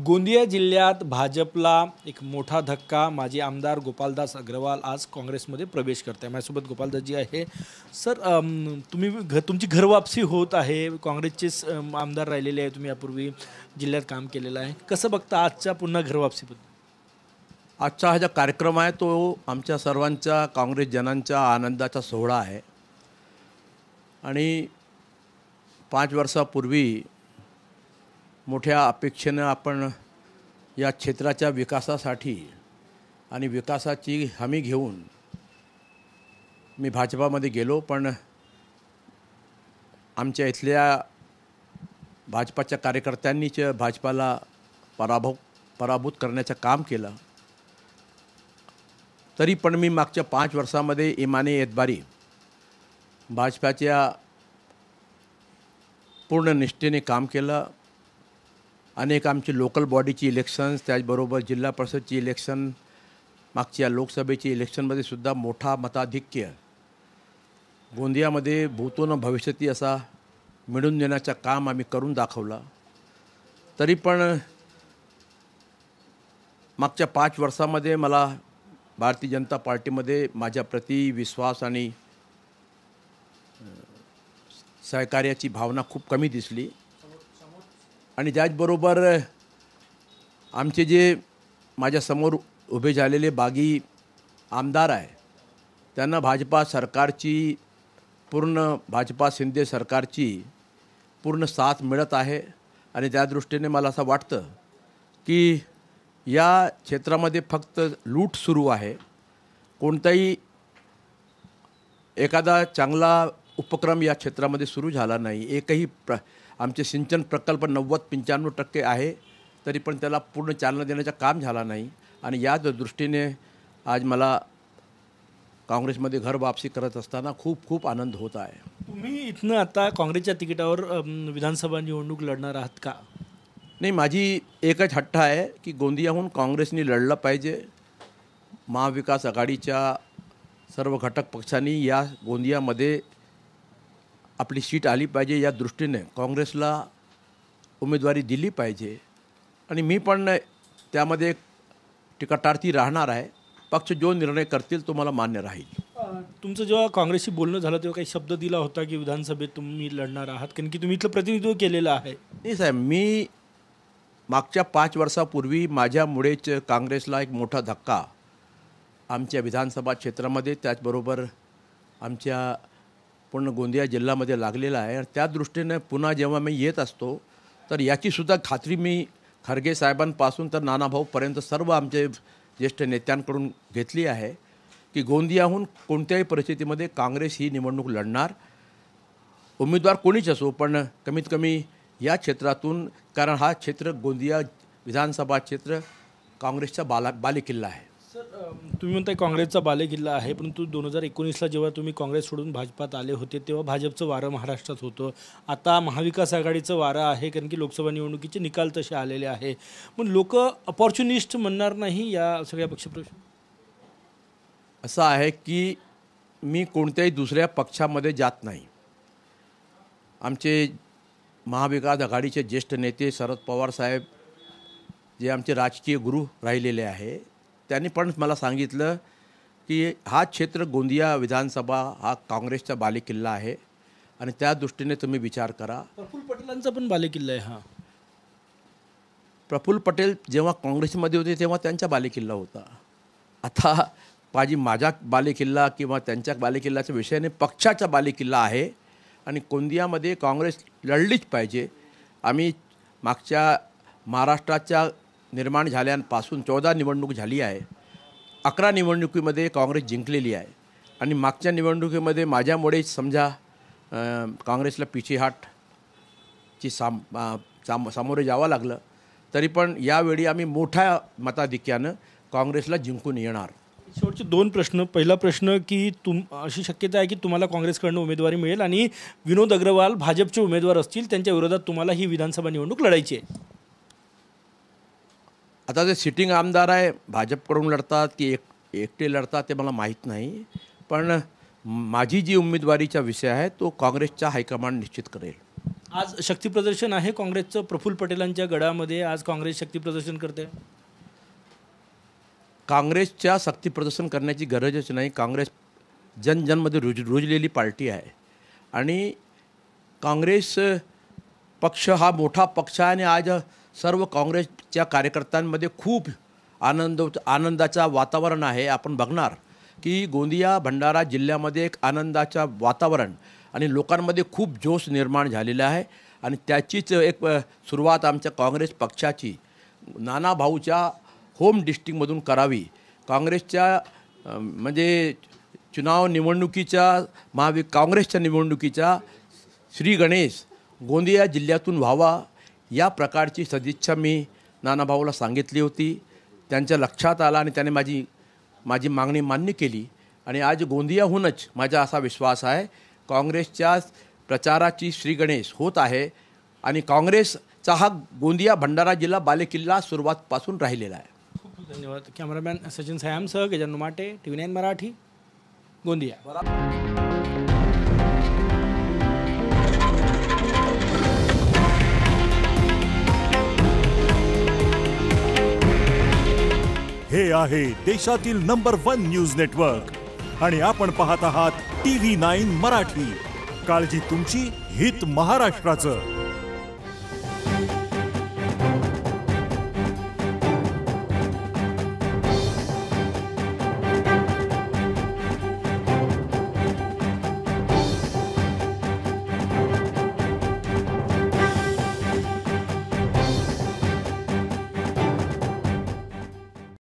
गोंदिया जिल्ह्यात भाजपला एक मोठा धक्का। माजी आमदार गोपालदास अग्रवाल आज काँग्रेसमध्ये प्रवेश करत आहे। माझ्यासोबत गोपालदासजी आहे। सर, तुमची घरवापसी होत आहे। काँग्रेसचे आमदार राहिलेले आहे, तुम्ही यापूर्वी जिल्ह्यात काम केलेलं आहे। कसं बघता आजच्या पुन्हा घरवापसीबद्दल? आजचा हा जो कार्यक्रम आहे तो आमच्या सर्वांच्या काँग्रेस जनांच्या आनंदाचा सोहळा आहे आणि 5 वर्षापूर्वी मोठ्या अपेक्षेने आपण या क्षेत्राच्या विकासासाठी आणि विकासाची हमी घेऊन मी भाजपामध्ये गेलो, पण आमच्या इथल्या भाजपाच्या कार्यकर्त्यांनीच भाजपाला पराभूत करण्याचं काम केलं। तरी पण मी मागच्या 5 वर्षामध्ये इमाने एतबारी भाजपाच्या पूर्ण निष्ठेने काम केलं। अनेक आमची लोकल बॉडीची इलेक्शन्स, त्याचबरोबर जिल्हा परिषदची इलेक्शन, मागच्या लोकसभेची इलेक्शनमध्ये सुद्धा मोठा मताधिक्य गोंदियामध्ये भूतो न भविष्यती असा मिळून देण्याचं काम आम्ही करून दाखवलं। तरी पण मागच्या 5 वर्षामध्ये मला भारतीय जनता पार्टीमध्ये माझ्याप्रती विश्वास आणि सहकार्याची भावना खूप कमी दिसली आणि त्याचबरोबर आमचे जे माझ्यासमोर उभे झालेले बागी आमदार आहे त्यांना भाजपा सरकारची भाजपा शिंदे सरकारची पूर्ण साथ मिळत आहे आणि त्या दृष्टीने मला असं वाटतं की या क्षेत्रामध्ये फक्त लूट सुरू आहे। कोणताही एखादा चांगला उपक्रम या क्षेत्रामध्ये सुरू झाला नाही। एकही आमचे सिंचन प्रकल्प 90-95% आहे, तरी पण त्याला पूर्ण चालना देण्याचं काम झाला नाही आणि या दृष्टीने आज मला काँग्रेसमध्ये घर वापसी करत असताना खूप आनंद होत आहे। तुम्ही इथनं आता काँग्रेसच्या तिकिटावर विधानसभा निवडणूक लढणार आहात का? नाही, माझी एकच हट्ट आहे की गोंदियाहून काँग्रेसने लढलं पाहिजे। महाविकास आघाडीच्या सर्व घटक पक्षांनी या गोंदियामध्ये आपली सीट आली पाहिजे, या दृष्टीने काँग्रेसला उमेदवारी दिली पाहिजे आणि मी पण त्यामध्ये टिकटार्थी राहणार आहे। पक्ष जो निर्णय करतील तो मला मान्य राहील। तुमचं जेव्हा काँग्रेसशी बोलणं झालं तेव्हा काही शब्द दिला होता की विधानसभेत तुम्ही लढणार आहात, कारण की तुम्ही इथलं प्रतिनिधित्व केलेलं आहे? नाही साहेब, मी मागच्या 5 वर्षापूर्वी माझ्यामुळेच काँग्रेसला एक मोठा धक्का आमच्या विधानसभा क्षेत्रामध्ये, त्याचबरोबर आमच्या पूर्ण गोंदिया जिल्ह्यामध्ये लागलेला आहे। त्या दृष्टीने पुन्हा जेव्हा मी येत असतो तर याचीसुद्धा खात्री मी खरगे साहेबांपासून तर नानाभाऊपर्यंत सर्व आमचे ज्येष्ठ नेत्यांकडून घेतली आहे की गोंदियाहून कोणत्याही परिस्थितीमध्ये काँग्रेस ही निवडणूक लढणार। उमेदवार कोणीच असो, पण कमीत कमी या क्षेत्रातून, कारण हा क्षेत्र गोंदिया विधानसभा क्षेत्र काँग्रेसचा बालेकिल्ला आहे। सर, तुम्ही म्हणताय काँग्रेसचा बालेकिल्ला आहे, परंतु 2019ला जेव्हा तुम्ही काँग्रेस सोडून भाजपात आले होते तेव्हा भाजपचं वारं महाराष्ट्रात होतं। आता महाविकास आघाडीचं वारं आहे, कारण की लोकसभा निवडणुकीचे निकाल तसे आलेले आहे। पण लोक अपॉर्च्युनिस्ट म्हणणार नाही या सगळ्या पक्षप्रवेश? असं आहे की मी कोणत्याही दुसऱ्या पक्षामध्ये जात नाही। आमचे महाविकास आघाडीचे ज्येष्ठ नेते शरद पवार साहेब, जे आमचे राजकीय गुरु राहिलेले आहे, त्यांनी पण मला सांगितलं की हा क्षेत्र गोंदिया विधानसभा हा काँग्रेसचा बालेकिल्ला आहे आणि त्या दृष्टीने तुम्ही विचार करा। प्रफुल्ल पटेलांचा पण बालेकिल्ला आहे हा? प्रफुल्ल पटेल जेव्हा काँग्रेसमध्ये होते तेव्हा त्यांचा बालेकिल्ला होता। आता माझा बालेकिल्ला किंवा त्यांच्या बालेकिल्ल्याच्या विषयाने पक्षाचा बालेकिल्ला आहे आणि गोंदियामध्ये काँग्रेस लढलीच पाहिजे। आम्ही मागच्या महाराष्ट्राच्या निर्माण झाल्यापासून 14 निवडणूक झाली आहे, 11 निवडणुकीमध्ये काँग्रेस जिंकलेली आहे आणि मागच्या निवडणुकीमध्ये माझ्यामुळे समजा काँग्रेसला पिछेहाटची सामोरे जावं लागलं, तरी पण यावेळी आम्ही मोठ्या मताधिक्यानं काँग्रेसला जिंकून येणार। शेवटचे 2 प्रश्न। पहिला प्रश्न की अशी शक्यता आहे की तुम्हाला काँग्रेसकडून उमेदवारी मिळेल आणि विनोद अग्रवाल भाजपचे उमेदवार असतील, त्यांच्या विरोधात तुम्हाला ही विधानसभा निवडणूक लढायची आहे? आता जे सिटिंग आमदार आहे भाजपकडून लढतात की एकटे लढतात ते मला माहीत नाही, पण माझी जी उमेदवारीचा विषय आहे तो काँग्रेसचा हायकमांड निश्चित करेल। आज शक्ती प्रदर्शन आहे काँग्रेसचं प्रफुल्ल पटेलांच्या गडामध्ये आज काँग्रेस शक्ती प्रदर्शन करते. काँग्रेसच्या शक्ती प्रदर्शन करण्याची गरजच नाही. काँग्रेस जनजनमध्ये रुजलेली पार्टी आहे आणि काँग्रेस पक्ष हा मोठा पक्ष आहे आणि आज सर्व काँग्रेसच्या कार्यकर्त्यांमध्ये खूप आनंदाचा वातावरण आहे. आपण बघणार की गोंदिया भंडारा जिल्ह्यामध्ये एक आनंदाचा वातावरण आणि लोकांमध्ये खूप जोश निर्माण झालेला आहे आणि त्याचीच एक सुरुवात आमच्या काँग्रेस पक्षाची नाना भाऊच्या होम डिस्ट्रिक्टमधून करावी. काँग्रेसच्या म्हणजे काँग्रेसच्या निवडणुकीचा श्री गणेश गोंदिया जिल्ह्यातून व्हावा या प्रकारची सदिच्छा मी नाना भाऊला सांगितली होती. त्यांच्या लक्षात आला आणि त्याने माझी मागणी मान्य केली आणि आज गोंदियाहूनच माझा असा विश्वास आहे काँग्रेसच्या प्रचाराची श्री गणेश होत आहे आणि काँग्रेसचा हा गोंदिया भंडारा जिल्हा बालेकिल्ला सुरुवातपासून राहिलेला आहे. खूप खूप धन्यवाद. कॅमेरामॅन सचिन सायामसह गजानन माटे, TV9 मराठी, गोंदिया. हे आहे देशातील नंबर 1 न्यूज नेटवर्क आणि आपण पाहत आहात TV9 मराठी. काळजी तुमची, हित महाराष्ट्राचं.